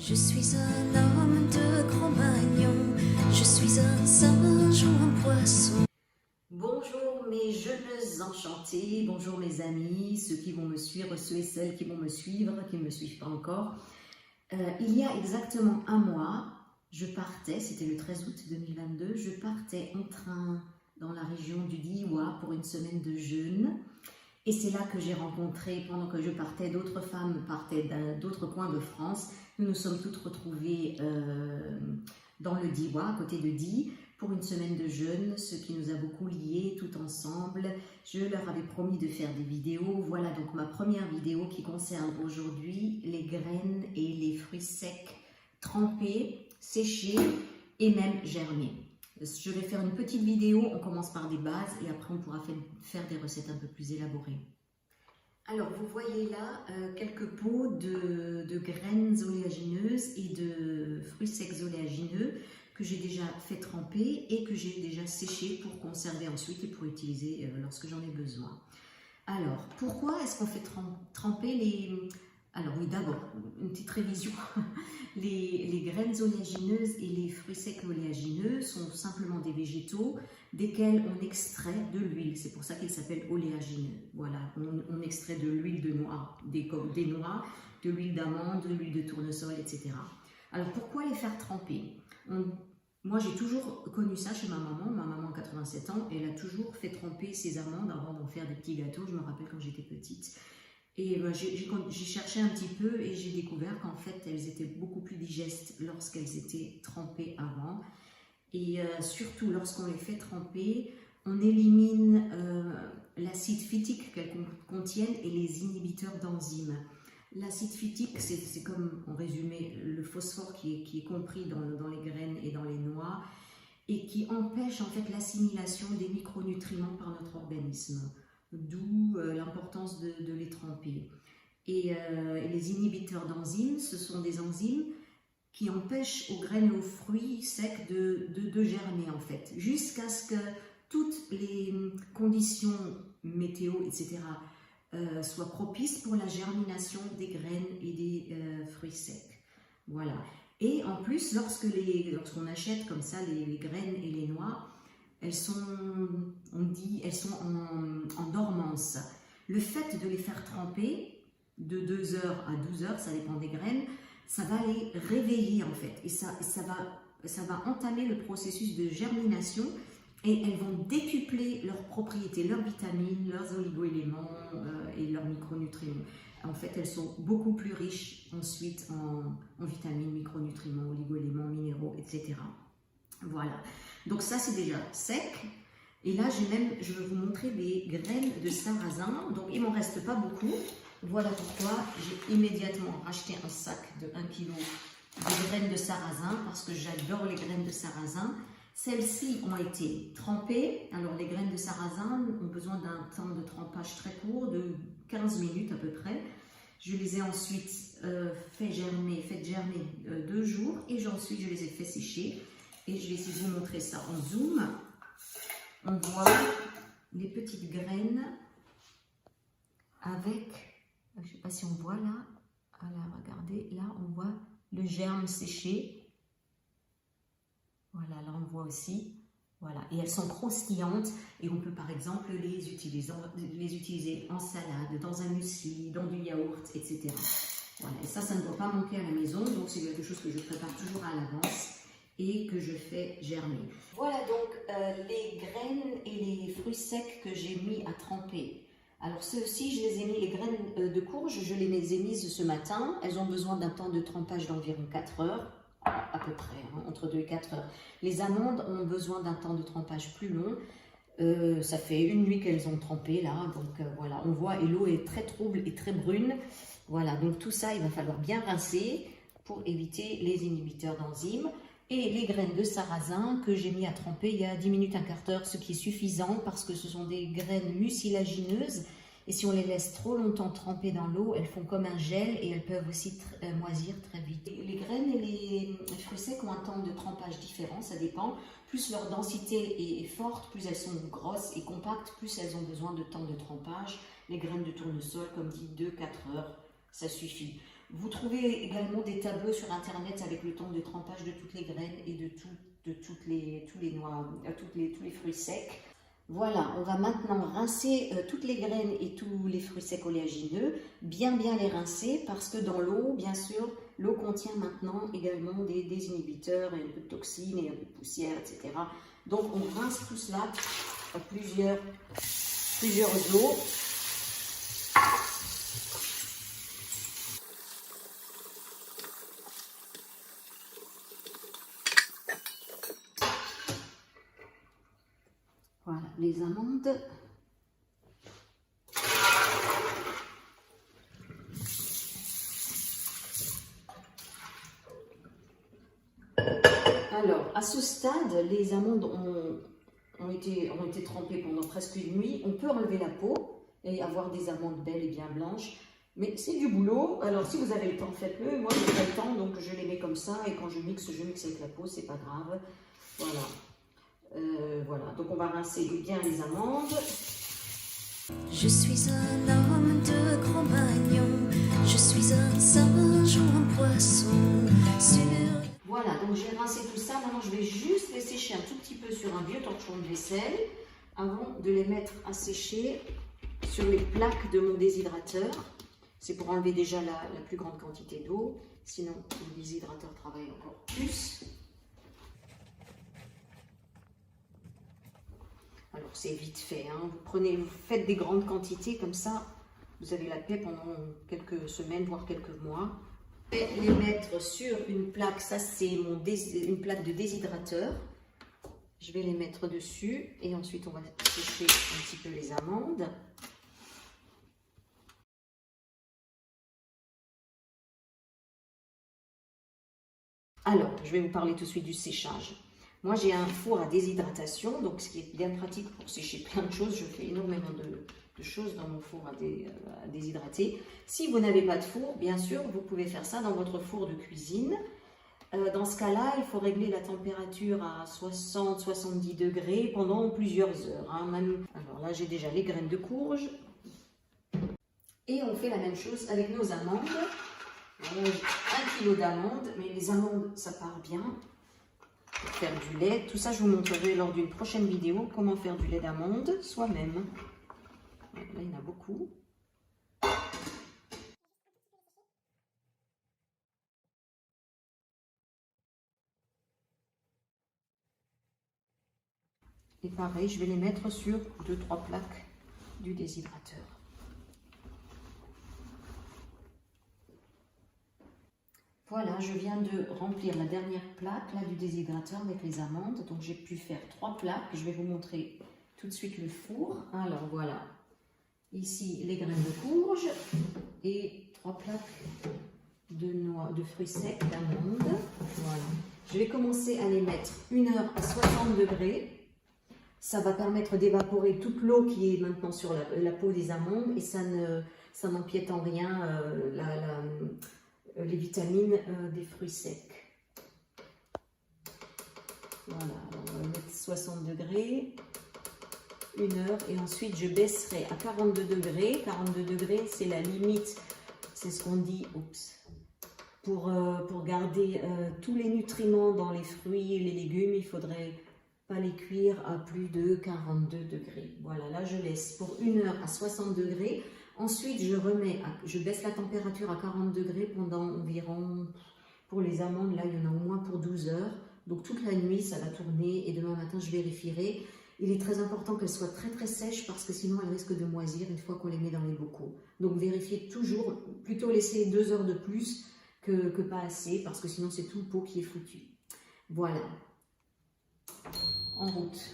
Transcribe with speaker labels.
Speaker 1: Je suis un homme de Cro-Magnon, je suis un singe ou un poisson.
Speaker 2: Bonjour mes jeunes enchantés, bonjour mes amis, ceux qui vont me suivre, ceux et celles qui vont me suivre, qui ne me suivent pas encore. Il y a exactement un mois, je partais, c'était le 13 août 2022, je partais en train dans la région du Diois pour une semaine de jeûne. Et c'est là que j'ai rencontré, pendant que je partais, d'autres femmes partaient d'autres coins de France. Nous nous sommes toutes retrouvées dans le Diois, à côté de Die, pour une semaine de jeûne, ce qui nous a beaucoup liés tout ensemble. Je leur avais promis de faire des vidéos. Voilà donc ma première vidéo qui concerne aujourd'hui les graines et les fruits secs, trempés, séchés et même germés. Je vais faire une petite vidéo, on commence par des bases et après on pourra faire des recettes un peu plus élaborées. Alors vous voyez là quelques pots de graines oléagineuses et de fruits secs oléagineux que j'ai déjà fait tremper et que j'ai déjà séché pour conserver ensuite et pour utiliser lorsque j'en ai besoin. Alors pourquoi est-ce qu'on fait tremper les... Alors oui, d'abord, une petite révision. Les graines oléagineuses et les fruits secs oléagineux sont simplement des végétaux desquels on extrait de l'huile. C'est pour ça qu'ils s'appellent oléagineux. Voilà, on extrait de l'huile de noix, des noix, de l'huile d'amande, de l'huile de tournesol, etc. Alors pourquoi les faire tremper? Moi, j'ai toujours connu ça chez ma maman 87 ans, elle a toujours fait tremper ses amandes avant d'en faire des petits gâteaux. Je me rappelle quand j'étais petite. Et j'ai cherché un petit peu et j'ai découvert qu'en fait, elles étaient beaucoup plus digestes lorsqu'elles étaient trempées avant. Et surtout, lorsqu'on les fait tremper, on élimine l'acide phytique qu'elles contiennent et les inhibiteurs d'enzymes. L'acide phytique, c'est comme, en résumé, le phosphore qui est compris dans les graines et dans les noix et qui empêche en fait l'assimilation des micronutriments par notre organisme. D'où l'importance de les tremper. Et les inhibiteurs d'enzymes, ce sont des enzymes qui empêchent aux graines et aux fruits secs de germer en fait, jusqu'à ce que toutes les conditions météo, etc. Soient propices pour la germination des graines et des fruits secs. Voilà. Et en plus, lorsqu'on achète comme ça les graines et les noix, elles sont en dormance. Le fait de les faire tremper de 2 heures à 12 heures, ça dépend des graines, ça va les réveiller en fait. Et ça va entamer le processus de germination et elles vont décupler leurs propriétés, leurs vitamines, leurs oligo-éléments et leurs micronutriments. En fait, elles sont beaucoup plus riches ensuite en vitamines, micronutriments, oligo-éléments, minéraux, etc. Voilà, donc ça c'est déjà sec. Et là je vais vous montrer des graines de sarrasin. Donc il m'en reste pas beaucoup. Voilà pourquoi j'ai immédiatement racheté un sac de 1 kg de graines de sarrasin parce que j'adore les graines de sarrasin. Celles-ci ont été trempées. Alors les graines de sarrasin ont besoin d'un temps de trempage très court, de 15 minutes à peu près. Je les ai ensuite faites germer 2 jours et ensuite je les ai fait sécher. Et je vais essayer de vous montrer ça en zoom. On voit les petites graines avec, je ne sais pas si on voit là, regardez, là on voit le germe séché. Voilà, là on voit aussi. Voilà, et elles sont croustillantes et on peut par exemple les utiliser en salade, dans un muesli, dans du yaourt, etc. Voilà, et ça ne doit pas manquer à la maison, donc c'est quelque chose que je prépare toujours à l'avance et que je fais germer. Voilà donc les graines et les fruits secs que j'ai mis à tremper. Alors ceux-ci, je les ai mis, les graines de courge, je les ai mises ce matin. Elles ont besoin d'un temps de trempage d'environ 4 heures, à peu près, hein, entre 2 et 4 heures. Les amandes ont besoin d'un temps de trempage plus long. Ça fait une nuit qu'elles ont trempé là, donc voilà, on voit, et l'eau est très trouble et très brune. Voilà, donc tout ça, il va falloir bien rincer pour éviter les inhibiteurs d'enzymes. Et les graines de sarrasin que j'ai mis à tremper il y a 10 minutes, un quart d'heure, ce qui est suffisant parce que ce sont des graines mucilagineuses. Et si on les laisse trop longtemps tremper dans l'eau, elles font comme un gel et elles peuvent aussi moisir très vite. Les graines et les fruits secs ont un temps de trempage différent, ça dépend. Plus leur densité est forte, plus elles sont grosses et compactes, plus elles ont besoin de temps de trempage. Les graines de tournesol, comme dit, 2-4 heures, ça suffit. Vous trouvez également des tableaux sur internet avec le temps de trempage de toutes les graines et de tous les noix, tous les fruits secs. Voilà, on va maintenant rincer toutes les graines et tous les fruits secs oléagineux, bien les rincer parce que dans l'eau, bien sûr, l'eau contient maintenant également des désinhibiteurs et un peu de toxines et un peu de poussière, etc. Donc on rince tout cela à plusieurs eaux. Voilà, les amandes. Alors, à ce stade, les amandes ont été trempées pendant presque une nuit. On peut enlever la peau et avoir des amandes belles et bien blanches. Mais c'est du boulot. Alors, si vous avez le temps, faites-le. Moi, je n'ai pas le temps, donc je les mets comme ça. Et quand je mixe avec la peau, c'est pas grave. Voilà. Voilà, donc on va rincer bien les amandes.
Speaker 1: Je suis un homme de Cro-Magnon, je suis un singe ou un poisson sur...
Speaker 2: Voilà, donc j'ai rincé tout ça. Maintenant, je vais juste les sécher un tout petit peu sur un vieux torchon de vaisselle avant de les mettre à sécher sur les plaques de mon déshydrateur. C'est pour enlever déjà la plus grande quantité d'eau, sinon le déshydrateur travaille encore plus. Alors c'est vite fait, hein. Vous faites des grandes quantités comme ça, vous avez la paix pendant quelques semaines, voire quelques mois. Je vais les mettre sur une plaque, ça c'est une plaque de déshydrateur. Je vais les mettre dessus et ensuite on va sécher un petit peu les amandes. Alors, je vais vous parler tout de suite du séchage. Moi, j'ai un four à déshydratation, donc ce qui est bien pratique pour sécher plein de choses. Je fais énormément de choses dans mon four à déshydrater. Si vous n'avez pas de four, bien sûr, vous pouvez faire ça dans votre four de cuisine. Dans ce cas-là, il faut régler la température à 60-70 degrés pendant plusieurs heures. Hein, même. Alors là, j'ai déjà les graines de courge. Et on fait la même chose avec nos amandes. On mange 1 kg d'amandes, mais les amandes, ça part bien. Pour faire du lait, tout ça je vous montrerai lors d'une prochaine vidéo comment faire du lait d'amande soi-même. Là il y en a beaucoup. Et pareil, je vais les mettre sur 2-3 plaques du déshydrateur. Voilà, je viens de remplir la dernière plaque là, du déshydrateur avec les amandes. Donc j'ai pu faire 3 plaques. Je vais vous montrer tout de suite le four. Alors voilà, ici les graines de courge et 3 plaques de fruits secs, d'amandes. Voilà. Je vais commencer à les mettre 1 heure à 60 degrés. Ça va permettre d'évaporer toute l'eau qui est maintenant sur la peau des amandes et ça n'empiète en rien les vitamines des fruits secs. Voilà, on va mettre 60 degrés, 1 heure, et ensuite je baisserai à 42 degrés. 42 degrés, c'est la limite, c'est ce qu'on dit, pour garder tous les nutriments dans les fruits et les légumes, il faudrait pas les cuire à plus de 42 degrés. Voilà, là je laisse pour 1 heure à 60 degrés. Ensuite, je baisse la température à 40 degrés pendant environ, pour les amandes, là, il y en a au moins pour 12 heures. Donc, toute la nuit, ça va tourner et demain matin, je vérifierai. Il est très important qu'elles soient très sèches parce que sinon, elles risquent de moisir une fois qu'on les met dans les bocaux. Donc, vérifiez toujours, plutôt laisser 2 heures de plus que pas assez parce que sinon, c'est tout le pot qui est foutu. Voilà. En route.